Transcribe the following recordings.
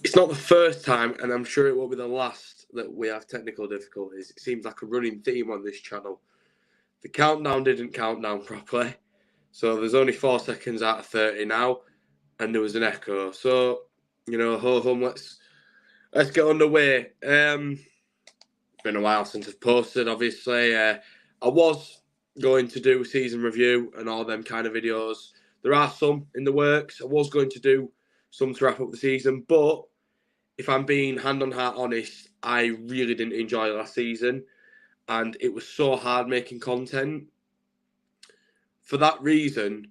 it's not the first time, and I'm sure it won't be the last, that we have technical difficulties. It seems like a running theme on this channel. The countdown didn't count down properly, so there's only 4 seconds out of 30 now, and there was an echo. So, ho hum, let's get underway. It's been a while since I've posted, obviously. I was going to do a season review and all them kind of videos. There are some in the works. I was going to do some to wrap up the season, but if I'm being hand on heart honest, I really didn't enjoy last season, and it was so hard making content. For that reason,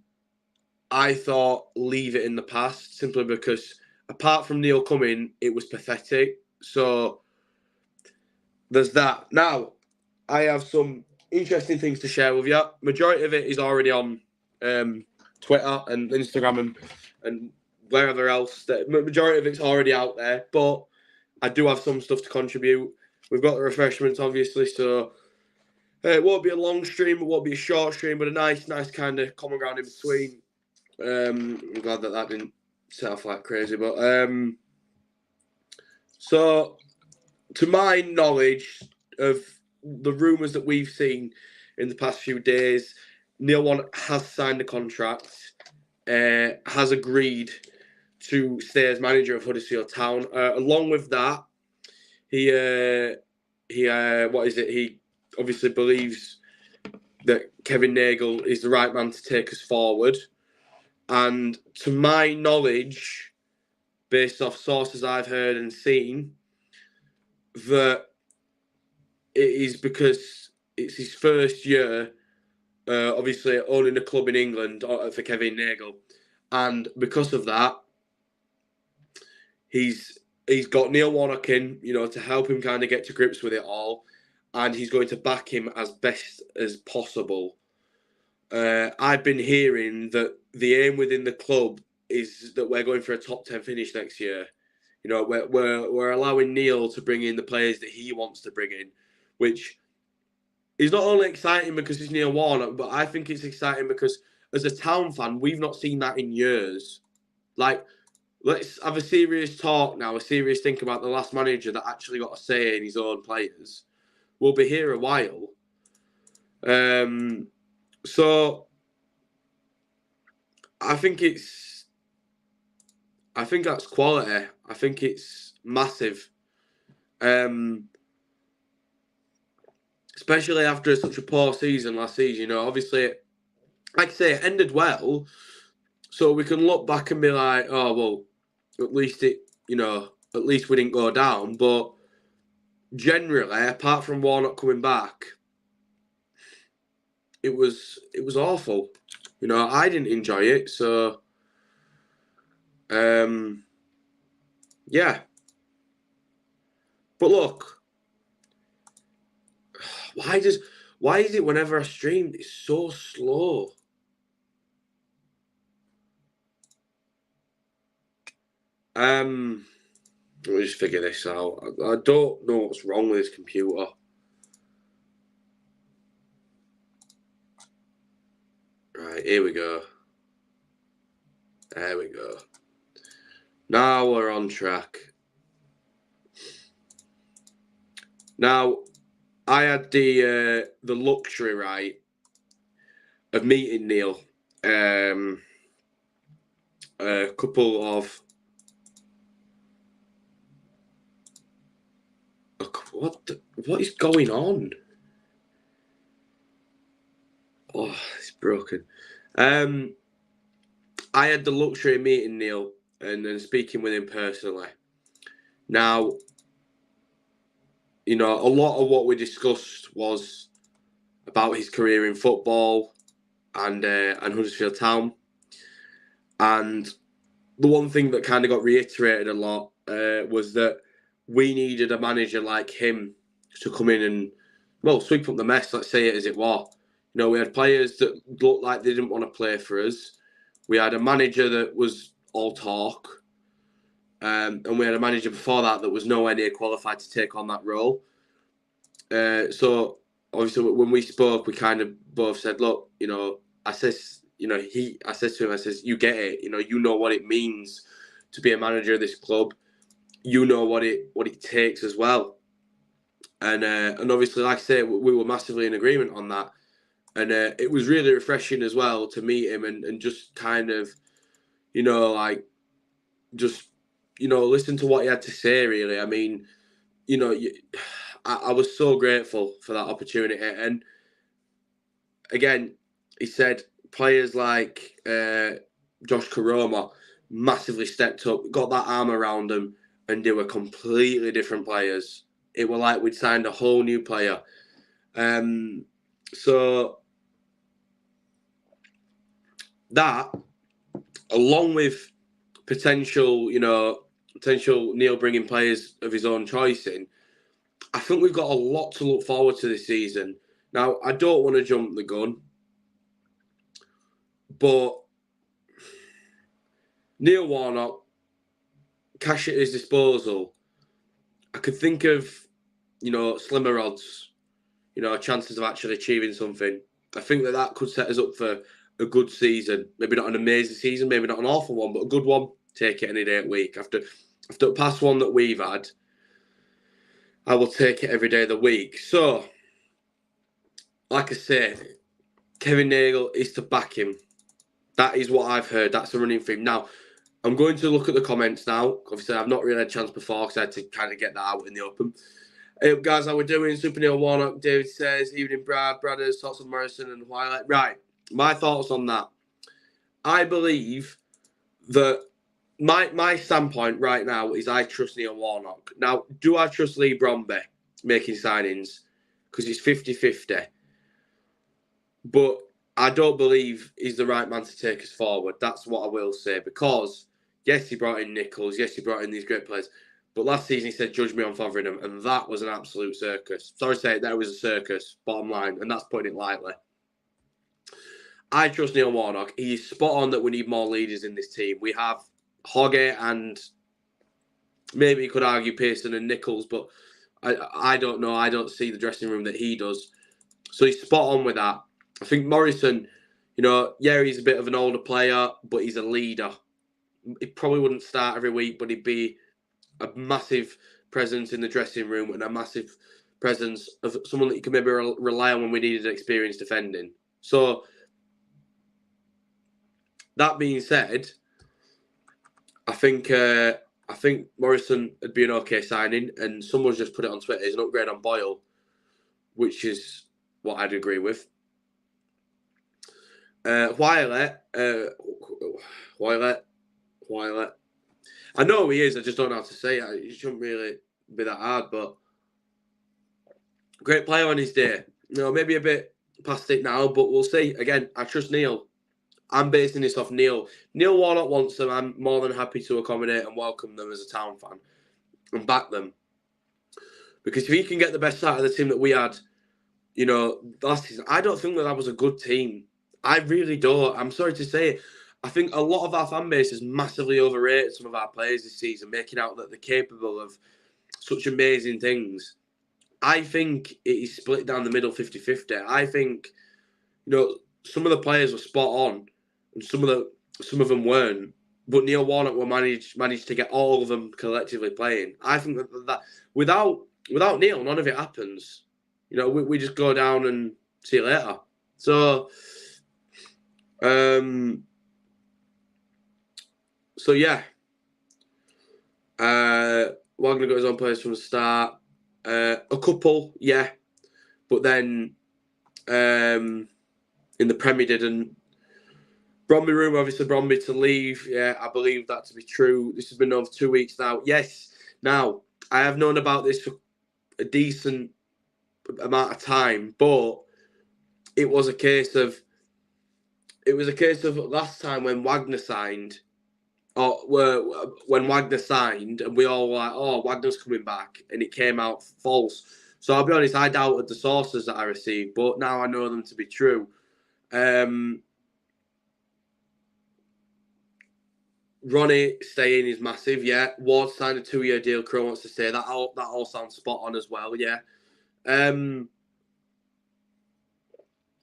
I thought leave it in the past, simply because apart from Neil coming, it was pathetic. So there's that. Now, I have some interesting things to share with you. Majority of it is already on Twitter and Instagram and wherever else. The majority of it's already out there, but I do have some stuff to contribute. We've got the refreshments, obviously, so it won't be a long stream, it won't be a short stream, but a nice kind of common ground in between. I'm glad that didn't set off like crazy, but so to my knowledge of the rumours that we've seen in the past few days, Neil Warnock has signed a contract, has agreed to stay as manager of Huddersfield Town. Along with that, he obviously believes that Kevin Nagle is the right man to take us forward. And to my knowledge, based off sources I've heard and seen, that it is because it's his first year, obviously owning a club in England for Kevin Nagle, and because of that, he's got Neil Warnock in, to help him kind of get to grips with it all, and he's going to back him as best as possible. I've been hearing that the aim within the club is that we're going for a top 10 finish next year. We're allowing Neil to bring in the players that he wants to bring in, which is not only exciting because it's Neil Warnock, but I think it's exciting because as a Town fan, we've not seen that in years. Like, let's have a serious talk now, a serious think about the last manager that actually got a say in his own players. We'll be here a while. So I think that's quality. I think it's massive. Especially after such a poor season last season, obviously, like I say, it ended well. So we can look back and be like, oh, well, at least we didn't go down. But generally, apart from Warnock coming back, it was awful. I didn't enjoy it. So, yeah. But look, why is it whenever I stream, it's so slow? Let me just figure this out. I don't know what's wrong with this computer. Right, here we go. There we go. Now we're on track. Now, I had the luxury, right, of meeting Neil a couple of... What is going on? Oh, it's broken. I had the luxury of meeting Neil and speaking with him personally. Now, a lot of what we discussed was about his career in football and Huddersfield Town. And the one thing that kind of got reiterated a lot was that we needed a manager like him to come in and, sweep up the mess, let's say it as it was. We had players that looked like they didn't want to play for us. We had a manager that was all talk. And we had a manager before that was nowhere near qualified to take on that role. So, obviously, when we spoke, we kind of both said, look, I says to him, I says, you get it. You know what it means to be a manager of this club. you know what it takes as well. And obviously, like I say, we were massively in agreement on that. And it was really refreshing as well to meet him and just kind of, like, just, listen to what he had to say, really. I mean, I was so grateful for that opportunity. And again, he said players like Josh Karoma massively stepped up, got that arm around them, and they were completely different players. It were like we'd signed a whole new player. So that, along with potential Neil bringing players of his own choice in, I think we've got a lot to look forward to this season. Now, I don't want to jump the gun, but Neil Warnock, cash at his disposal, I could think of, slimmer odds, chances of actually achieving something. I think that could set us up for a good season. Maybe not an amazing season, maybe not an awful one, but a good one. Take it any day of the week. After the past one that we've had, I will take it every day of the week. So, like I say, Kevin Nagle is to back him. That is what I've heard. That's the running theme. Now, I'm going to look at the comments now. Obviously, I've not really had a chance before because I had to kind of get that out in the open. Hey, guys, how we doing? Super Neil Warnock, David says, evening, Bradders, thoughts on Morrison and Twilight. Right, my thoughts on that. I believe that my standpoint right now is I trust Neil Warnock. Now, do I trust Lee Bromby making signings? Because it's 50-50. But I don't believe he's the right man to take us forward. That's what I will say. Because, yes, he brought in Nichols. Yes, he brought in these great players. But last season he said, judge me on Fotheringham. And that was an absolute circus. Sorry to say, that was a circus, bottom line. And that's putting it lightly. I trust Neil Warnock. He's spot on that we need more leaders in this team. We have Hoggy and maybe you could argue Pearson and Nichols. But I don't know. I don't see the dressing room that he does. So he's spot on with that. I think Morrison, he's a bit of an older player, but he's a leader. He probably wouldn't start every week, but he'd be a massive presence in the dressing room and a massive presence of someone that you can maybe rely on when we needed experience defending. So, that being said, I think Morrison would be an okay signing, and someone's just put it on Twitter. He's an upgrade on Boyle, which is what I'd agree with. Wiley. I know he is. I just don't know how to say it. It shouldn't really be that hard, but great player on his day. Maybe a bit past it now, but we'll see. Again, I trust Neil. I'm basing this off Neil. Neil Warnock wants them. I'm more than happy to accommodate and welcome them as a town fan and back them. Because if he can get the best out of the team that we had, last season, I don't think that was a good team. I really don't. I'm sorry to say it. I think a lot of our fan base has massively overrated some of our players this season, making out that they're capable of such amazing things. I think it is split down the middle 50-50. I think, some of the players were spot on and some of them weren't. But Neil Warnock will manage to get all of them collectively playing. I think that without Neil, none of it happens. We just go down and see you later. So, yeah. Wagner got his own players from the start. A couple, yeah. But then in the Premier didn't. Bromby Rumour, obviously Bromby to leave. Yeah, I believe that to be true. This has been over 2 weeks now. Yes. Now, I have known about this for a decent amount of time, but it was a case of last time when Wagner signed, when Wagner signed, and we all were like, oh, Wagner's coming back, and it came out false. So I'll be honest, I doubted the sources that I received, but now I know them to be true. Ronnie staying is massive, yeah. Ward signed a 2-year deal. Crow wants to stay. That all sounds spot on as well, yeah.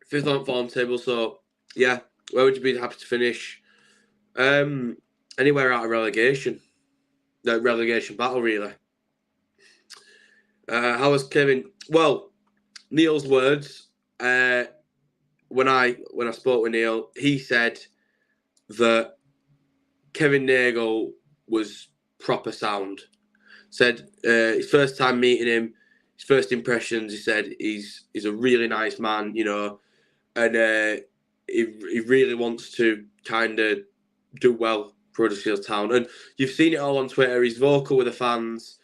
Fifth on form table, so yeah. Where would you be happy to finish? Anywhere out of relegation. the relegation battle, really. How was Kevin? Well, Neil's words. When I spoke with Neil, he said that Kevin Nagle was proper sound. Said his first time meeting him, his first impressions. He said he's a really nice man, you know, and he really wants to kind of do well for Huddersfield Town. And you've seen it all on Twitter. He's vocal with the fans.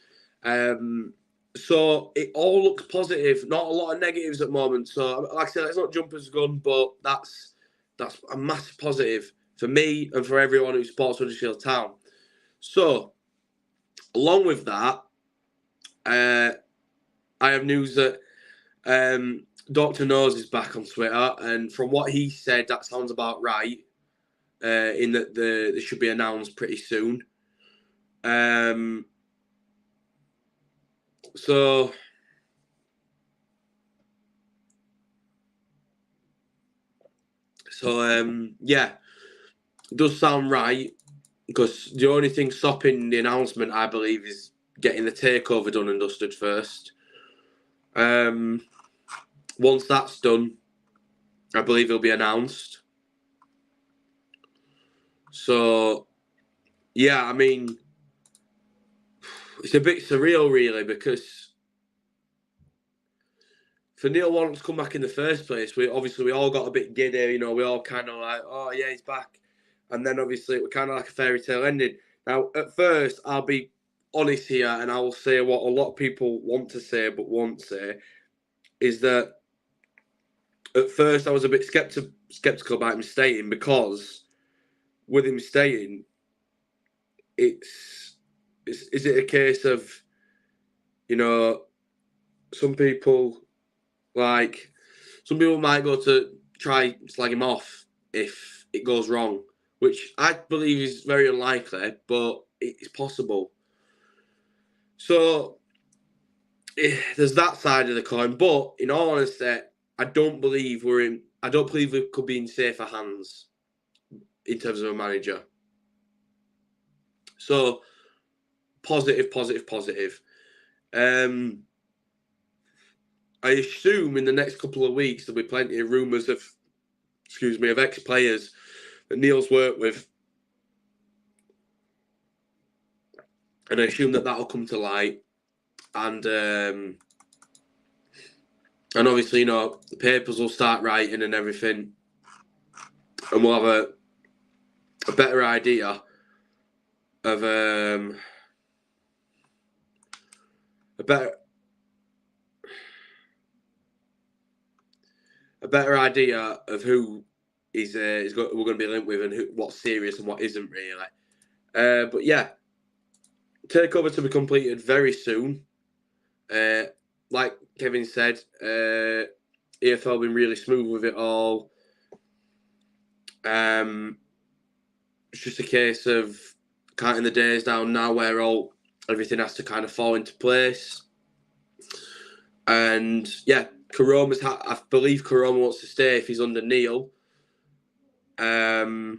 So it all looks positive. Not a lot of negatives at the moment. So like I said, let's not jump as a gun, but that's a massive positive for me and for everyone who supports Huddersfield Town. So along with that, I have news that Dr. Nose is back on Twitter, and from what he said, that sounds about right. In that this should be announced pretty soon. So yeah, it does sound right, because the only thing stopping the announcement, I believe, is getting the takeover done and dusted first. Once that's done, I believe it'll be announced. So yeah, I mean, it's a bit surreal, really, because for Neil Warnock to come back in the first place, we all got a bit giddy, you know, we all kind of like, oh yeah, he's back. And then obviously it was kind of like a fairy tale ending. Now, at first, I'll be honest here, and I will say what a lot of people want to say but won't say, is that at first I was a bit skeptical about him staying, because with him staying, is it a case of, you know, some people might go to try slag him off if it goes wrong, which I believe is very unlikely, but it's possible. So there's that side of the coin. But in all honesty, I don't believe we could be in safer hands in terms of a manager. So positive. I assume in the next couple of weeks there'll be plenty of rumours of ex-players that Neil's worked with, and I assume that'll come to light, and obviously, you know, the papers will start writing and everything, and we'll have a better idea of a better idea of who we're going to be linked with, and what's serious and what isn't, really. But yeah, takeover to be completed very soon. Like Kevin said, EFL been really smooth with it all. It's just a case of counting the days down now, where everything has to kind of fall into place. And yeah, I believe Karoma wants to stay if he's under Neil. I've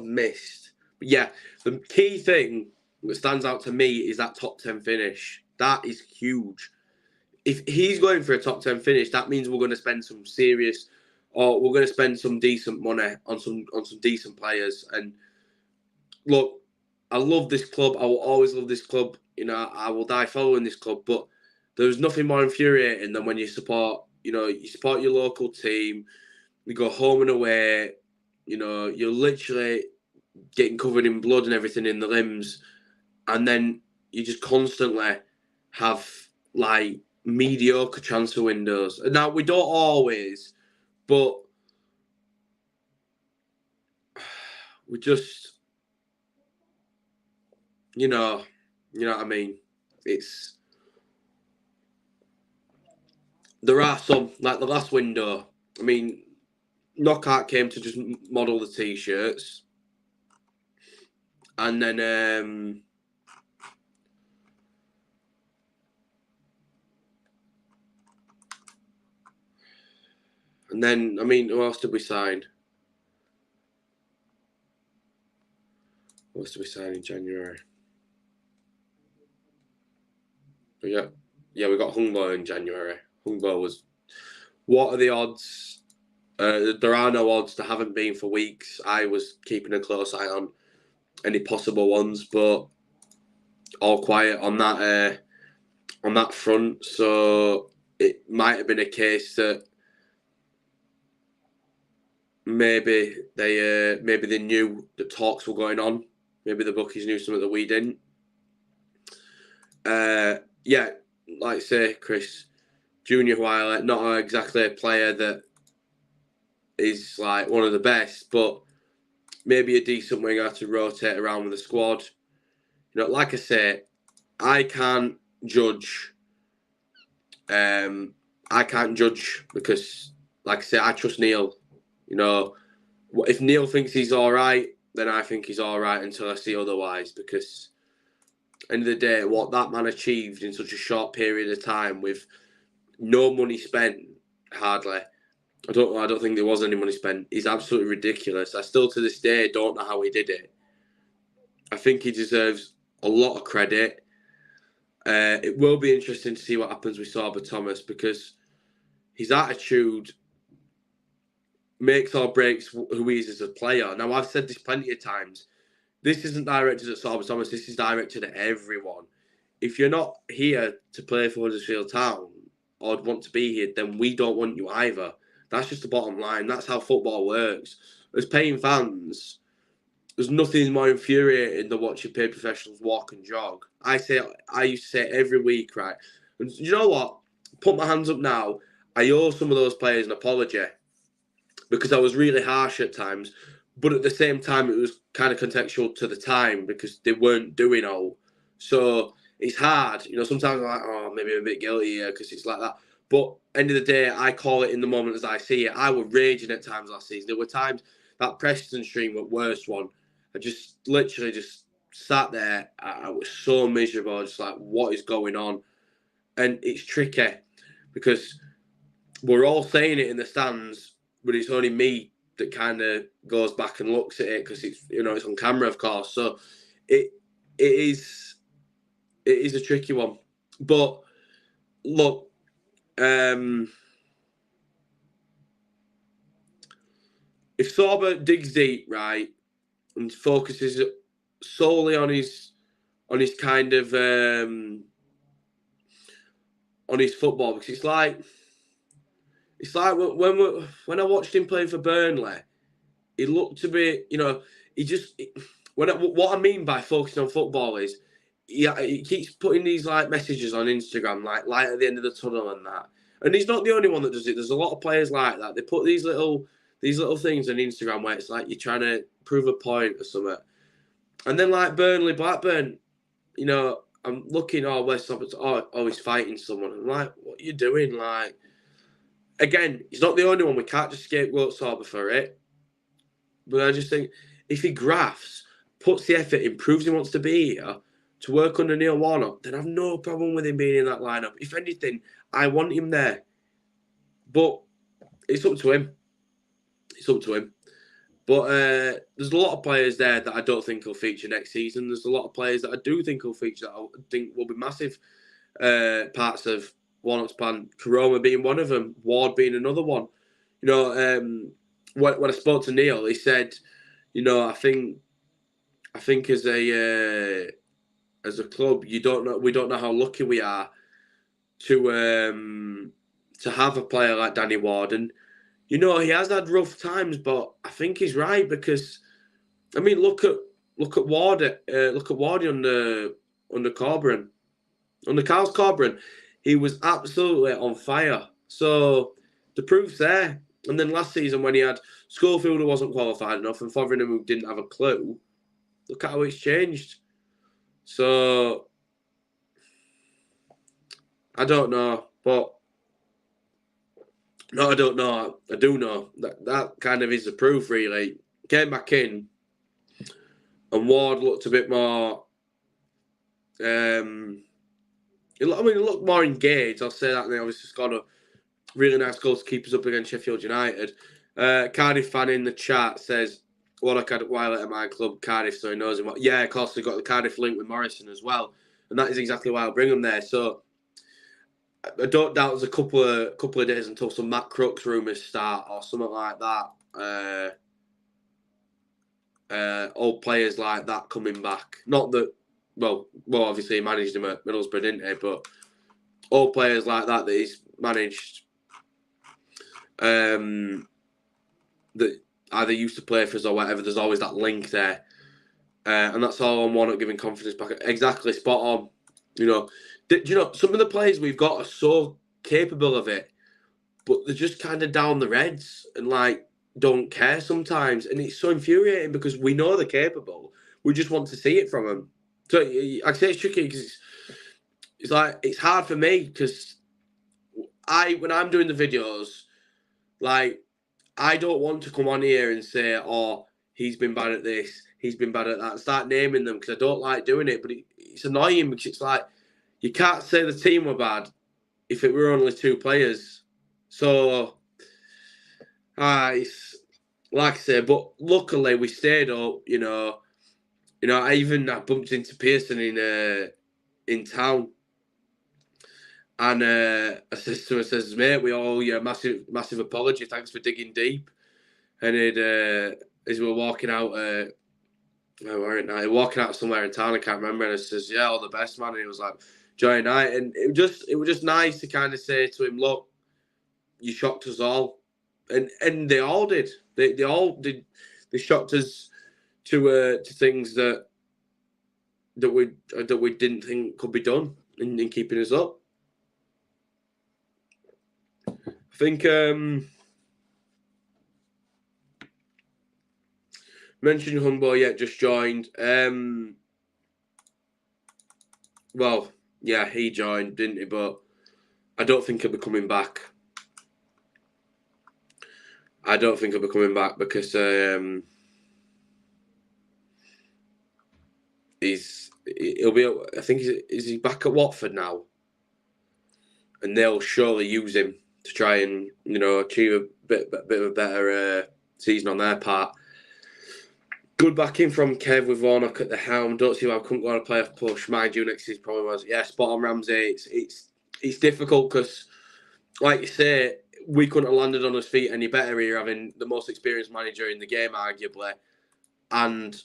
missed. But yeah, the key thing that stands out to me is that top 10 finish. That is huge. If he's going for a top 10 finish, that means we're going to spend some decent money on some decent players. And look, I love this club. I will always love this club. You know, I will die following this club. But there's nothing more infuriating than when you support your local team, you go home and away, you know, you're literally getting covered in blood and everything in the limbs, and then you just constantly have like mediocre transfer windows. Now, we don't always, but we just, you know what I mean? There are some, like the last window, I mean, Knockout came to just model the t-shirts, and then I mean, who else did we sign? What else did we sign in January? But yeah, we got Hungbo in January. Hungbo was. What are the odds? There are no odds. There haven't been for weeks. I was keeping a close eye on any possible ones, but all quiet on that front. So it might have been a case that maybe they knew the talks were going on. Maybe the bookies knew something that we didn't. Yeah, like I say, Chris, Junior Wiley, not exactly a player that is like one of the best, but maybe a decent winger to rotate around with the squad. You know, like I say, I can't judge. I can't judge because, like I say, I trust Neil. You know, if Neil thinks he's all right, then I think he's all right until I see otherwise. Because, end of the day, what that man achieved in such a short period of time with no money spent, hardly. I don't think there was any money spent. Is absolutely ridiculous. I still to this day don't know how he did it. I think he deserves a lot of credit. It will be interesting to see what happens with Sorba Thomas because his attitude makes or breaks who he is as a player. Now, I've said this plenty of times. This isn't directed at Sorba Thomas. This is directed at everyone. If you're not here to play for Huddersfield Town or want to be here, then we don't want you either. That's just the bottom line. That's how football works. As paying fans, there's nothing more infuriating than watching paid professionals walk and jog. I used to say it every week, right? And you know what? Put my hands up now. I owe some of those players an apology because I was really harsh at times. But at the same time, it was kind of contextual to the time because they weren't doing all. So it's hard. You know, sometimes I'm like, oh, maybe I'm a bit guilty here because it's like that. But end of the day, I call it in the moment as I see it. I was raging at times last season. There were times that Preston stream was worst one. I just literally just sat there. I was so miserable. Just like, what is going on? And it's tricky because we're all saying it in the stands, but it's only me that kind of goes back and looks at it because it's, you know, it's on camera, of course. So it is a tricky one. But look, if Sorba digs deep, right, and focuses solely on his kind of on his football, because it's like when I watched him play for Burnley, he looked to be, you know, what I mean by focusing on football is he keeps putting these like messages on Instagram, like light at the end of the tunnel and that. And he's not the only one that does it. There's a lot of players like that. They put these little things on Instagram where it's like you're trying to prove a point or something. And then like Burnley, Blackburn, you know, I'm looking, he's fighting someone. I'm like, what are you doing? Like, again, he's not the only one. We can't just scapegoat Sorba for it. But I just think if he grafts, puts the effort in, proves he wants to be here to work under Neil Warnock, then I've no problem with him being in that lineup. If anything, I want him there. But it's up to him. It's up to him. But there's a lot of players there that I don't think will feature next season. There's a lot of players that I do think will feature that I think will be massive parts of Warnock's plan. Karoma being one of them, Ward being another one. You know, when I spoke to Neil, he said, you know, I think as a club, we don't know how lucky we are to have a player like Danny Ward. And you know, he has had rough times, but I think he's right because, I mean, look at Ward. Look at Wardy under Corberan, under Carl's Corberan. He was absolutely on fire. So the proof's there. And then last season when he had Schofield who wasn't qualified enough and Fotheringham who didn't have a clue, look at how it's changed. So I don't know, but no, I don't know. I do know that kind of is the proof, really. Came back in, and Ward looked a bit more. He looked more engaged. I'll say that. And he obviously scored a really nice goal to keep us up against Sheffield United. Cardiff fan in the chat says, Warnock had a while at my club, Cardiff, so he knows him. Yeah, of course, they've got the Cardiff link with Morrison as well. And that is exactly why I'll bring him there. So I don't doubt there's a couple of days until some Matt Crooks rumours start or something like that. Old players like that coming back. Not that, well, obviously he managed him at Middlesbrough, didn't he? But old players like that he's managed, that either used to play for us or whatever, there's always that link there. And that's all on Warnock giving confidence back. Exactly, spot on. You know, some of the players we've got are so capable of it, but they're just kind of down the reds and like don't care sometimes. And it's so infuriating because we know they're capable. We just want to see it from them. So I say it's tricky because it's like, it's hard for me because when I'm doing the videos, like, I don't want to come on here and say, oh, he's been bad at this, he's been bad at that, and start naming them because I don't like doing it. But it's annoying because it's like, you can't say the team were bad if it were only 2 players. So, it's like I say, but luckily we stayed up. You know, I bumped into Pearson in town, and I says to him, I says, mate, we owe you a massive apology. Thanks for digging deep. And as we were walking out, walking out somewhere in town, I can't remember. And I says, yeah, all the best, man. And he was like, joy night. And it was just nice to kind of say to him, look, you shocked us all, and they all did. They all did. They shocked us to things that we didn't think could be done in keeping us up. I think mentioned Humbo, yeah, just joined. Well, yeah, he joined, didn't he? But I don't think he'll be coming back. I don't think he'll be coming back because he'll be. I think is he back at Watford now? And they'll surely use him to try and achieve a bit of a better season on their part. Good backing from Kev with Warnock at the helm. Don't see why I couldn't go on a playoff push. Mind you, next season probably was. Yeah, spot on, Ramsey. It's difficult because, like you say, we couldn't have landed on his feet any better here, having the most experienced manager in the game, arguably, and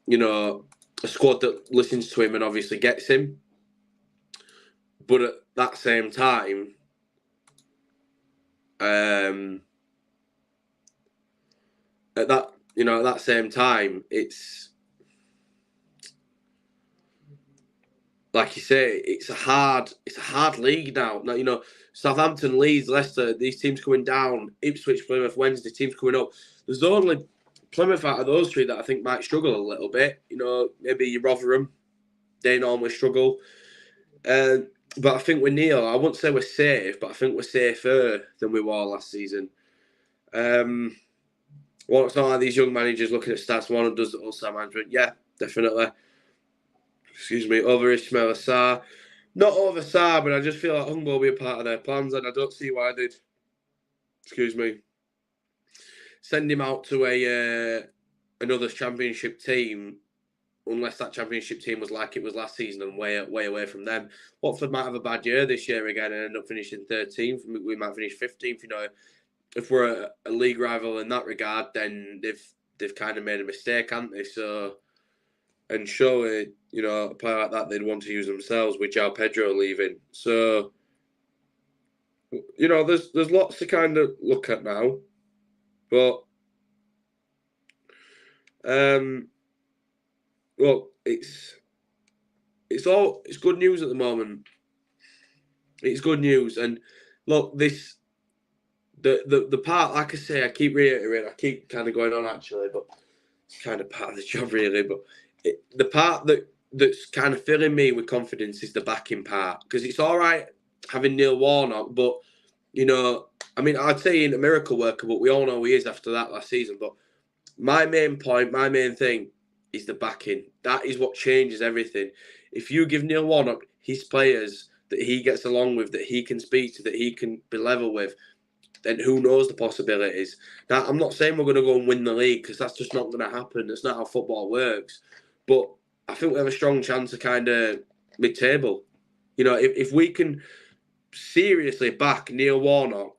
a squad that listens to him and obviously gets him. But at that same time, it's like you say, it's a hard league now. Now, Southampton, Leeds, Leicester, these teams coming down, Ipswich, Plymouth, Wednesday, teams coming up. There's only Plymouth out of those 3 that I think might struggle a little bit. Maybe Rotherham, they normally struggle. But I think with Neil, I wouldn't say we're safe, but I think we're safer than we were last season. Well, it's not like these young managers looking at stats. One does the all-star management. Yeah, definitely. Excuse me, over Ismail Assar. Not over Sarr, but I just feel like Humbo will be a part of their plans, and I don't see why they'd, send him out to another championship team, unless that championship team was like it was last season and way away from them. Watford might have a bad year this year again and end up finishing 13th. We might finish 15th. If we're a league rival in that regard, then they've kind of made a mistake, haven't they? So, and surely, a player like that they'd want to use themselves with João Pedro leaving. So, there's lots to kind of look at now. But, look, it's good news at the moment. It's good news. And, look, the part, like I say, I keep reiterating, I keep kind of going on actually, but it's kind of part of the job really. But the part that's kind of filling me with confidence is the backing part, because it's all right having Neil Warnock, but I'd say he's a miracle worker, but we all know he is after that last season. But my main thing is the backing. That is what changes everything. If you give Neil Warnock his players that he gets along with, that he can speak to, that he can be level with, then who knows the possibilities. Now, I'm not saying we're going to go and win the league because that's just not going to happen. That's not how football works. But I think we have a strong chance of kind of mid-table. You know, if we can seriously back Neil Warnock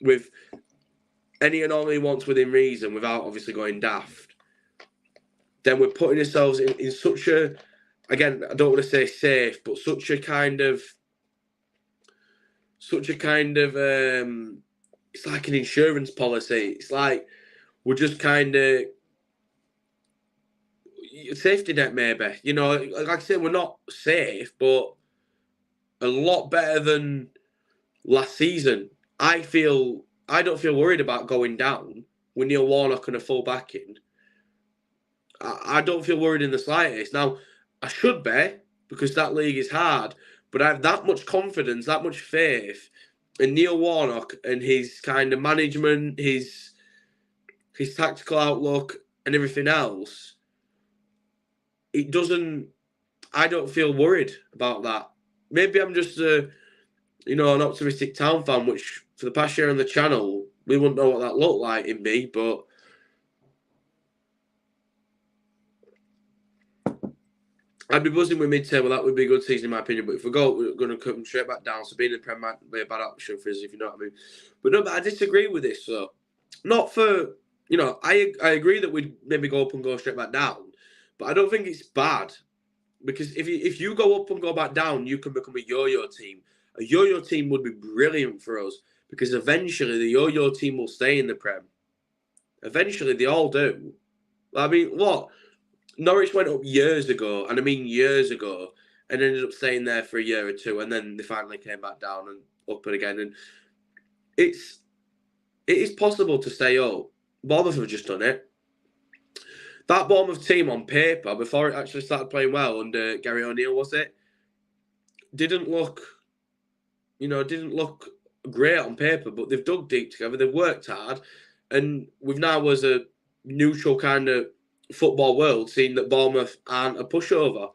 with any and all he wants within reason without obviously going daft, then we're putting ourselves in such a, again, I don't want to say safe, but such a kind of, it's like an insurance policy. It's like we're just kind of safety net, maybe. You know, like I said, we're not safe, but a lot better than last season. I don't feel worried about going down with Neil Warnock and a full backing. I don't feel worried in the slightest. Now, I should be, because that league is hard, but I have that much confidence, that much faith in Neil Warnock and his kind of management, his tactical outlook and everything else. I don't feel worried about that. Maybe I'm just an optimistic town fan, which for the past year on the channel, we wouldn't know what that looked like in me, but I'd be buzzing with mid-table. That would be a good season in my opinion. But if we're going to come straight back down, so being in the Prem might be a bad option for us, if you know what I mean. But I disagree with this. So, not for, I agree that we'd maybe go up and go straight back down, but I don't think it's bad, because if you go up and go back down, you can become a yo-yo team. A yo-yo team would be brilliant for us, because eventually the yo-yo team will stay in the Prem. Eventually, they all do. I mean, what? Norwich went up years ago, and I mean years ago, and ended up staying there for a year or two, and then they finally came back down and up and again. And it is possible to stay up. Bournemouth have just done it. That Bournemouth team on paper, before it actually started playing well under Gary O'Neill, was it? Didn't look great on paper, but they've dug deep together. They've worked hard, and we've now, as a neutral kind of football world, seen that Bournemouth aren't a pushover.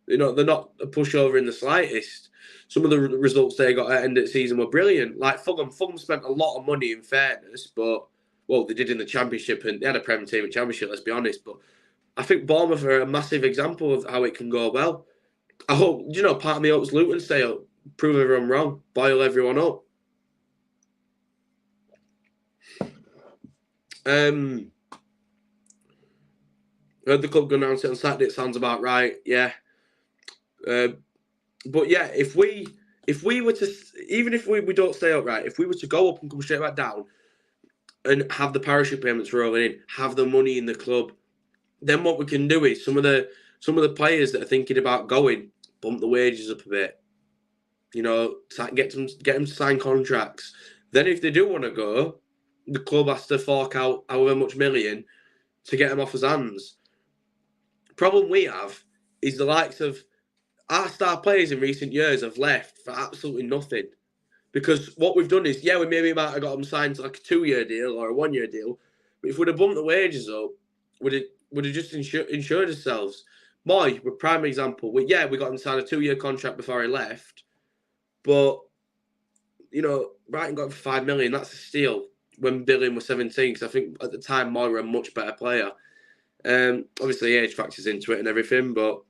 They're not a pushover in the slightest. Some of the results they got at the end of the season were brilliant. Like Fulham spent a lot of money, in fairness, but they did in the Championship, and they had a Premier team in Championship, let's be honest. But I think Bournemouth are a massive example of how it can go well. I hope, part of me hopes Luton stay up, prove everyone wrong, boil everyone up. Heard the club going to announce it on Saturday. It sounds about right. Yeah. But yeah, if we were to, even if we don't stay up, right, if we were to go up and come straight back down and have the parachute payments rolling in, have the money in the club, then what we can do is some of the players that are thinking about going, bump the wages up a bit. Get them to sign contracts. Then if they do want to go, the club has to fork out however much million to get them off his hands. Problem we have is the likes of our star players in recent years have left for absolutely nothing. Because what we've done is, we maybe might have got them signed to like a 2-year deal or a 1-year deal, but if we'd have bumped the wages up, would have just insured ourselves. Moy, we're a prime example. We got him signed a 2-year contract before he left, but Brighton got him for 5 million. That's a steal when Billing was 17, because I think at the time Moy were a much better player. Obviously, age factors into it and everything, but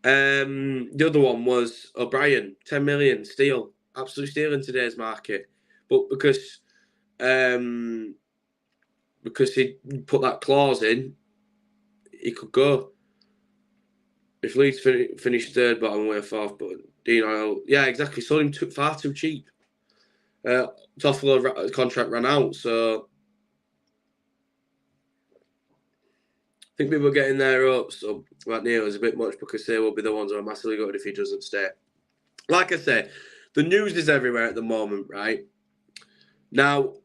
the other one was O'Brien, 10 million steal, absolute steal in today's market. But because he put that clause in, he could go. If Leeds finished third, bottom, we're fourth. But Dean Oil, exactly, sold him far too cheap. Toffolo contract ran out, so I think people are getting their hopes up about Neil is a bit much, because they will be the ones who are massively gutted if he doesn't stay. Like I say, the news is everywhere at the moment, right? Now,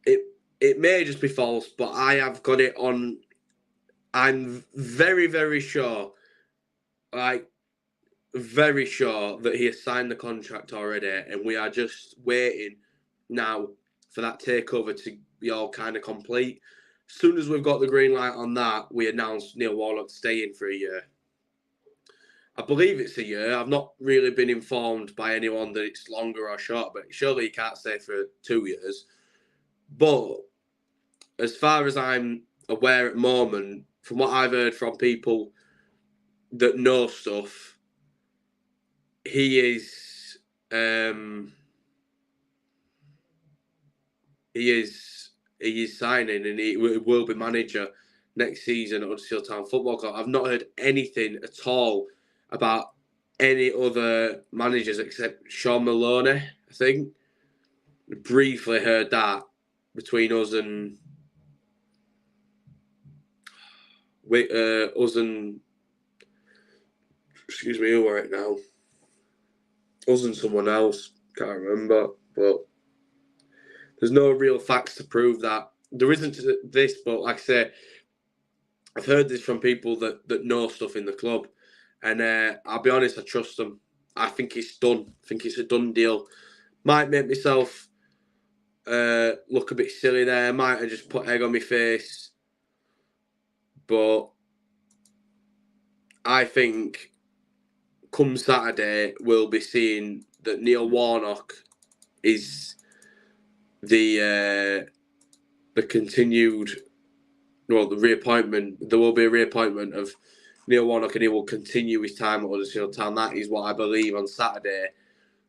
it may just be false, but I have got it on. I'm very, very sure, very sure that he has signed the contract already, and we are just waiting now for that takeover to be all kind of complete. As soon as we've got the green light on that, we announce Neil Warnock staying for a year. I believe it's a year. I've not really been informed by anyone that it's longer or short, but surely you can't stay for 2 years. But as far as I'm aware at the moment, from what I've heard from people that know stuff, he is signing, and he will be manager next season at Huddersfield Town Football Club. I've not heard anything at all about any other managers except Sean Maloney. I think briefly heard that between us and excuse me, who right now? Us and someone else, can't remember, but there's no real facts to prove that. There isn't this, but like I say, I've heard this from people that know stuff in the club, and I'll be honest, I trust them. I think it's done. I think it's a done deal. Might make myself look a bit silly there. Might have just put egg on my face, but I think come Saturday we'll be seeing that Neil Warnock is the continued. Well, the reappointment. There will be a reappointment of Neil Warnock, and he will continue his time at Huddersfield Town. That is what I believe on Saturday,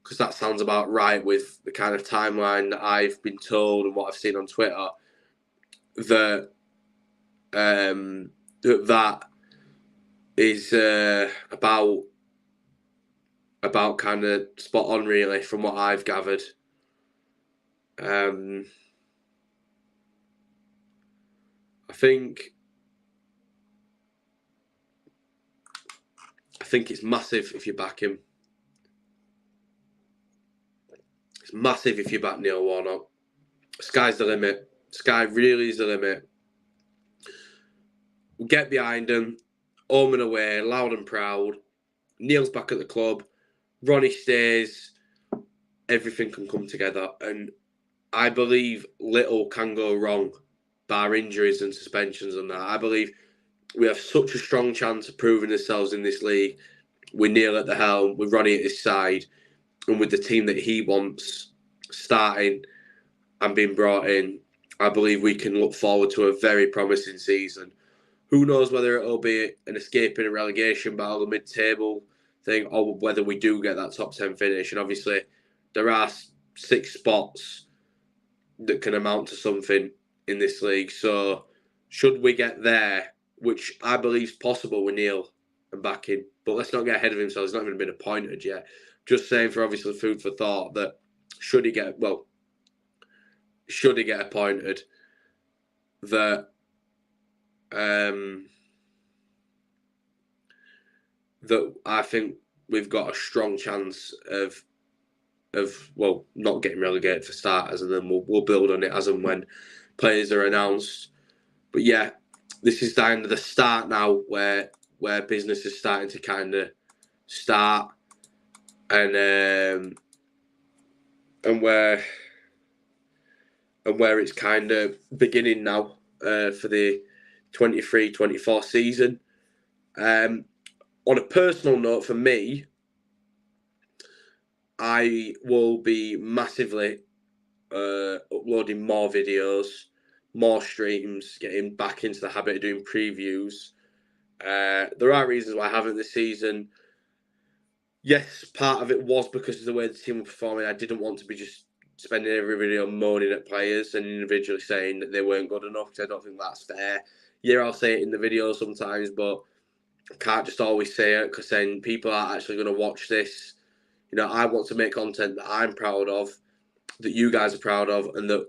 because that sounds about right with the kind of timeline that I've been told and what I've seen on Twitter. That that is about kind of spot on, really, from what I've gathered. I think it's massive if you back him. It's massive if you back Neil Warnock. Sky's the limit. Sky really is the limit. We'll get behind him, home and away, loud and proud. Neil's back at the club. Ronnie stays. Everything can come together. And I believe little can go wrong, bar injuries and suspensions and that. I believe we have such a strong chance of proving ourselves in this league with Neil at the helm, with Ronnie at his side, and with the team that he wants starting and being brought in. I believe we can look forward to a very promising season. Who knows whether it'll be an escape in a relegation battle, a mid-table thing, or whether we do get that top 10 finish. And obviously, there are 6 spots that can amount to something in this league. So, should we get there, which I believe is possible with Neil and backing, but let's not get ahead of himself. He's not even been appointed yet. Just saying, for obviously food for thought, that should he get appointed, that that I think we've got a strong chance of not getting relegated for starters, and then we'll build on it as and when players are announced. But yeah, this is kind of the start now where business is starting to kind of start, and where it's kind of beginning now for the 23-24 season. On a personal note, for me, I will be massively uploading more videos, more streams, getting back into the habit of doing previews. There are reasons why I haven't this season. Yes, part of it was because of the way the team were performing. I didn't want to be just spending every video moaning at players and individually saying that they weren't good enough, because I don't think that's fair. Yeah, I'll say it in the video sometimes, but I can't just always say it, because then people are actually going to watch this. You know, I want to make content that I'm proud of, that you guys are proud of, and that,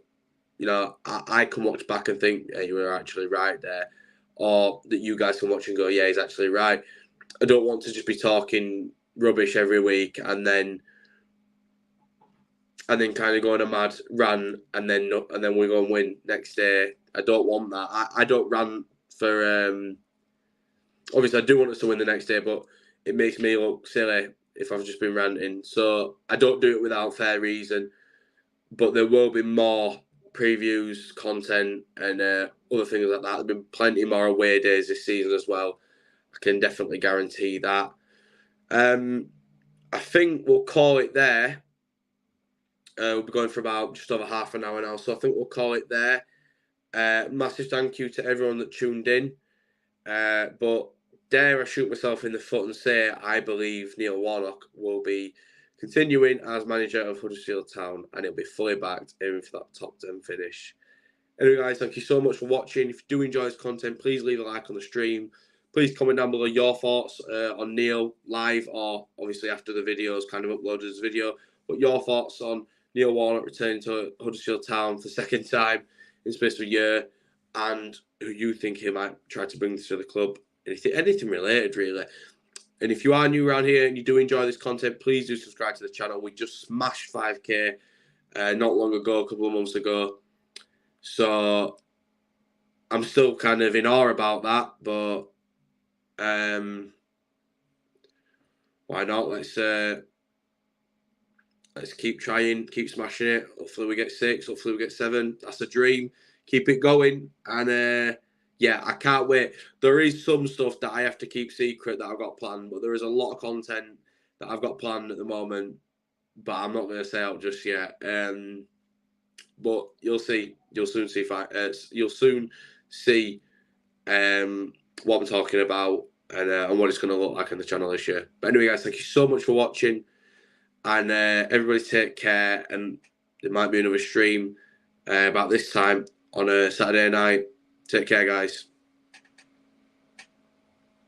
you know, I can watch back and think, hey, you were actually right there. Or that you guys can watch and go, yeah, he's actually right. I don't want to just be talking rubbish every week and then kind of go on a mad rant and then we go and win next day. I don't want that. I don't rant for... obviously, I do want us to win the next day, but it makes me look silly if I've just been ranting. So I don't do it without fair reason. But there will be more previews, content, and other things like that. There've been plenty more away days this season as well. I can definitely guarantee that. I think we'll call it there. We'll be going for about just over half an hour now, so I think we'll call it there. Massive thank you to everyone that tuned in. But dare I shoot myself in the foot and say I believe Neil Warnock will be continuing as manager of Huddersfield Town, and he'll be fully backed, aiming for that top 10 finish. Anyway, guys, thank you so much for watching. If you do enjoy this content, please leave a like on the stream. Please comment down below your thoughts on Neil live, or obviously after the video is kind of uploaded as a video. But your thoughts on Neil Warnock returning to Huddersfield Town for the second time in space of a year, and who you think he might try to bring to the club. Anything related, really. And if you are new around here and you do enjoy this content, please do subscribe to the channel. We just smashed 5K not long ago, a couple of months ago. So I'm still kind of in awe about that, but why not? Let's keep trying, keep smashing it. Hopefully we get 6, hopefully we get 7. That's the dream. Keep it going. And yeah, I can't wait. There is some stuff that I have to keep secret that I've got planned, but there is a lot of content that I've got planned at the moment, but I'm not going to say out just yet. But you'll see. You'll soon see. You'll soon see what I'm talking about and what it's going to look like on the channel this year. But anyway, guys, thank you so much for watching, and everybody take care. And there might be another stream about this time on a Saturday night. Take care, guys.